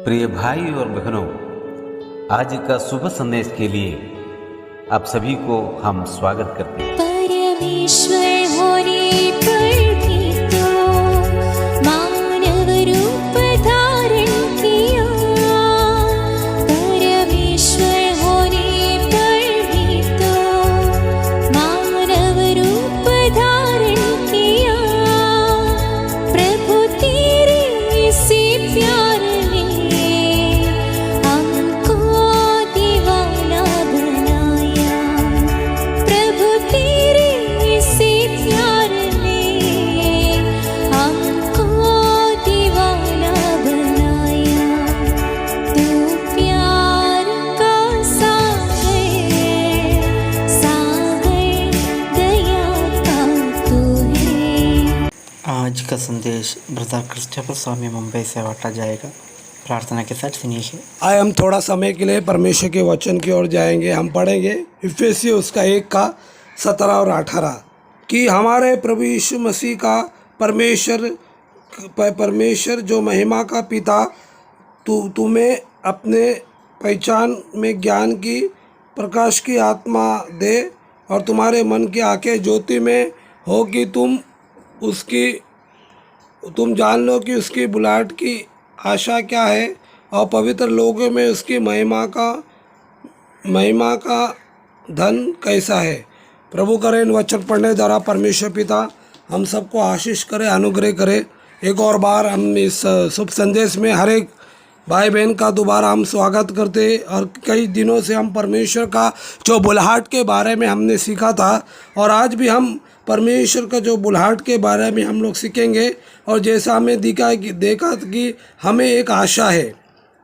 प्रिय भाई और बहनों, आज का शुभ संदेश के लिए आप सभी को हम स्वागत करते हैं। परमेश्वर होने पर भी तो मानव रूप धारण किया। परमेश्वर होने पर भी तो मानव रूप धारण किया। प्रभु तेरे से प्यार ने हमको दीवाना बनाया। प्रभु तेरे से प्यार ने हमको दीवाना बनाया। तू प्यार का सागर दया का तू है। आज का संदेश ब्रदर क्रिस्टोफर स्वामी मुंबई से बांटा जाएगा। प्रार्थना के साथ सुनिए। आए हम थोड़ा समय के लिए परमेश्वर के वचन की ओर जाएंगे। हम पढ़ेंगे इफिसियों उसका 1 का 17 और 18 कि हमारे प्रभु यीशु मसीह का परमेश्वर जो महिमा का पिता तुम्हें अपने पहचान में ज्ञान की प्रकाश की आत्मा दे और तुम्हारे मन की आंखें ज्योति में हो कि तुम जान लो कि उसकी बुलाहट की आशा क्या है और पवित्र लोगों में उसकी महिमा का धन कैसा है। प्रभु करे इन वचन पढ़ने द्वारा परमेश्वर पिता हम सबको आशीष करे, अनुग्रह करे। एक और बार हम इस शुभ संदेश में हर एक भाई बहन का दोबारा हम स्वागत करते। और कई दिनों से हम परमेश्वर का जो बुलाहट के बारे में हमने सीखा था और आज भी हम परमेश्वर का जो बुलाहट के बारे में हम लोग सीखेंगे। और जैसा हमें देखा कि हमें एक आशा है।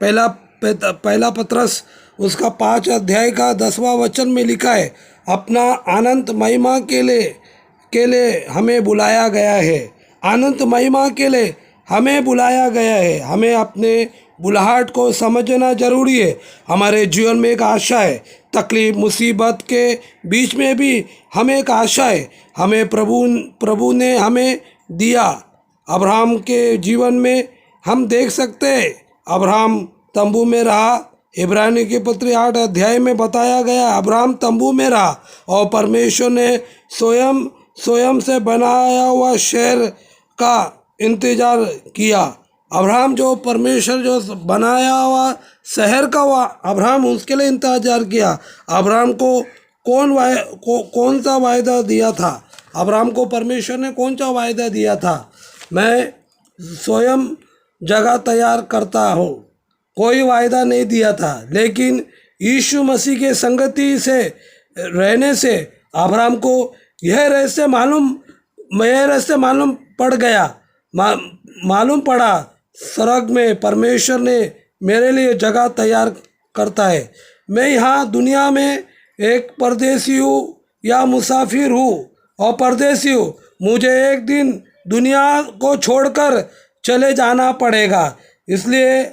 पहला पत्रस उसका 5 अध्याय का 10वां वचन में लिखा है, अपना अनंत महिमा के लिए हमें बुलाया गया है। अनंत महिमा के लिए हमें बुलाया गया है। हमें अपने बुलाहट को समझना जरूरी है। हमारे जीवन में एक आशा है। तकलीफ मुसीबत के बीच में भी हमें एक आशा है। हमें प्रभु ने हमें दिया। अब्राहम के जीवन में हम देख सकते हैं, अब्राहम तंबू में रहा। इब्रानी की पत्री 8 अध्याय में बताया गया, अब्राहम तंबू में रहा और परमेश्वर ने स्वयं से बनाया हुआ शहर का इंतजार किया। अब्राहम जो परमेश्वर जो बनाया हुआ शहर का हुआ, अब्राहम उसके लिए इंतजार किया। अब्राहम को कौन सा वायदा दिया था? अब्राहम को परमेश्वर ने कौन सा वायदा दिया था? मैं स्वयं जगह तैयार करता हूँ। कोई वायदा नहीं दिया था, लेकिन यीशु मसीह के संगति से रहने से अब्राहम को यह रहस्य मालूम पड़ गया। मालूम पड़ा, स्वर्ग में परमेश्वर ने मेरे लिए जगह तैयार करता है। मैं यहाँ दुनिया में एक परदेसी हूँ या मुसाफिर हूँ और परदेसी हूँ। मुझे एक दिन दुनिया को छोड़कर चले जाना पड़ेगा। इसलिए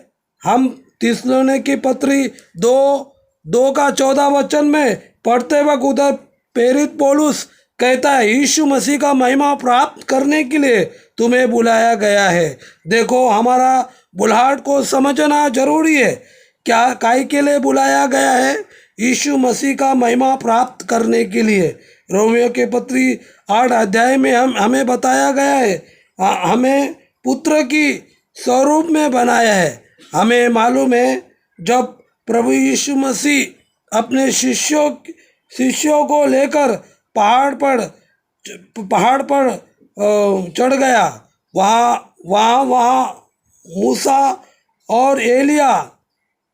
हम थिस्सलुनीकी पत्री 2 का 14 वचन में पढ़ते वक्त उधर प्रेरित पौलुस कहता है, यीशु मसीह का महिमा प्राप्त करने के लिए तुम्हें बुलाया गया है। देखो, हमारा बुलाहट को समझना जरूरी है। क्या काहे के लिए बुलाया गया है? यीशु मसीह का महिमा प्राप्त करने के लिए। रोमियो के पत्री 8 अध्याय में हमें बताया गया है, हमें पुत्र की स्वरूप में बनाया है। हमें मालूम है, जब प्रभु यीशु मसीह अपने शिष्यों को लेकर पहाड़ पर चढ़ गया, वहाँ मूसा और एलिया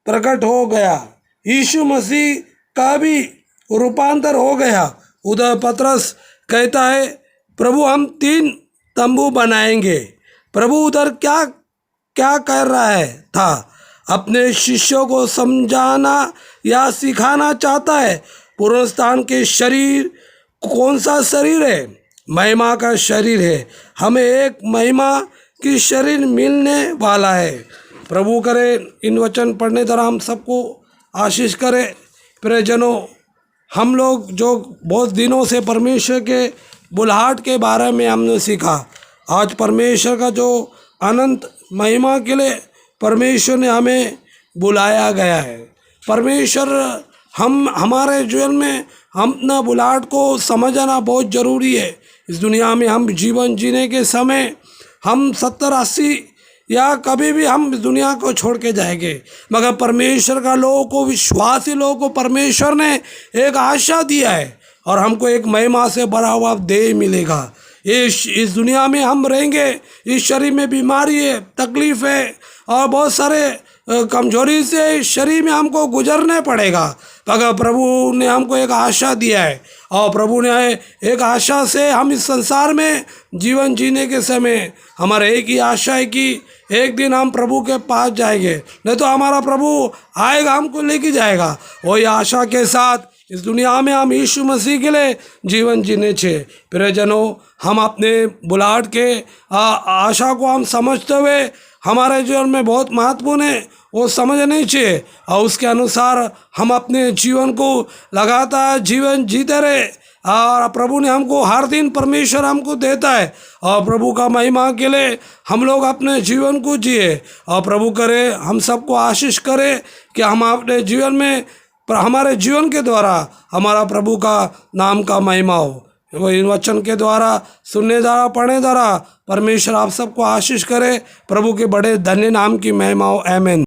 प्रकट हो गया। यीशु मसीह का भी रूपांतर हो गया। उधर पतरस कहता है, प्रभु हम 3 तंबू बनाएंगे। प्रभु उधर क्या कर रहा था? अपने शिष्यों को समझाना या सिखाना चाहता है। पुनरुत्थान के शरीर कौन सा शरीर है? महिमा का शरीर है। हमें एक महिमा की शरीर मिलने वाला है। प्रभु करे इन वचन पढ़ने द्वारा हम सबको आशीष करे। प्रियजनों, हम लोग जो बहुत दिनों से परमेश्वर के बुलाहट के बारे में हमने सीखा, आज परमेश्वर का जो अनंत महिमा के लिए परमेश्वर ने हमें बुलाया गया है। परमेश्वर हमारे जीवन में हम अपना बुलाहट को समझना बहुत ज़रूरी है। इस दुनिया में हम जीवन जीने के समय हम 70-80 या कभी भी हम इस दुनिया को छोड़ के जाएंगे, मगर परमेश्वर का लोगों को, विश्वासी लोगों को परमेश्वर ने एक आशा दिया है और हमको एक महिमा से भरा हुआ देह मिलेगा। इस दुनिया में हम रहेंगे, इस शरीर में बीमारी है, तकलीफ है और बहुत सारे कमजोरी से शरीर में हमको गुजरने पड़ेगा, मगर प्रभु ने हमको एक आशा दिया है और प्रभु ने एक आशा से हम इस संसार में जीवन जीने के समय हमारा एक ही आशा है कि एक दिन हम प्रभु के पास जाएंगे, नहीं तो हमारा प्रभु आएगा, हमको लेके जाएगा। वही आशा के साथ इस दुनिया में हम यीशु मसीह के लिए जीवन जीने चाहिए। प्रियजनों, हम अपने बुलाहट के आशा को हम समझते हुए हमारे जीवन में बहुत महत्वपूर्ण है वो समझनी चाहिए और उसके अनुसार हम अपने जीवन को लगातार जीवन जीते रहे। और प्रभु ने हमको हर दिन परमेश्वर हमको देता है और प्रभु का महिमा के लिए हम लोग अपने जीवन को जिए और प्रभु करे हम सबको आशीष करे कि हम अपने जीवन में हमारे जीवन के द्वारा हमारा प्रभु का नाम का महिमा हो। वो इन वचन के द्वारा सुनने द्वारा पढ़ने द्वारा परमेश्वर आप सबको आशीष करे। प्रभु के बड़े धन्य नाम की महिमा हो। आमीन।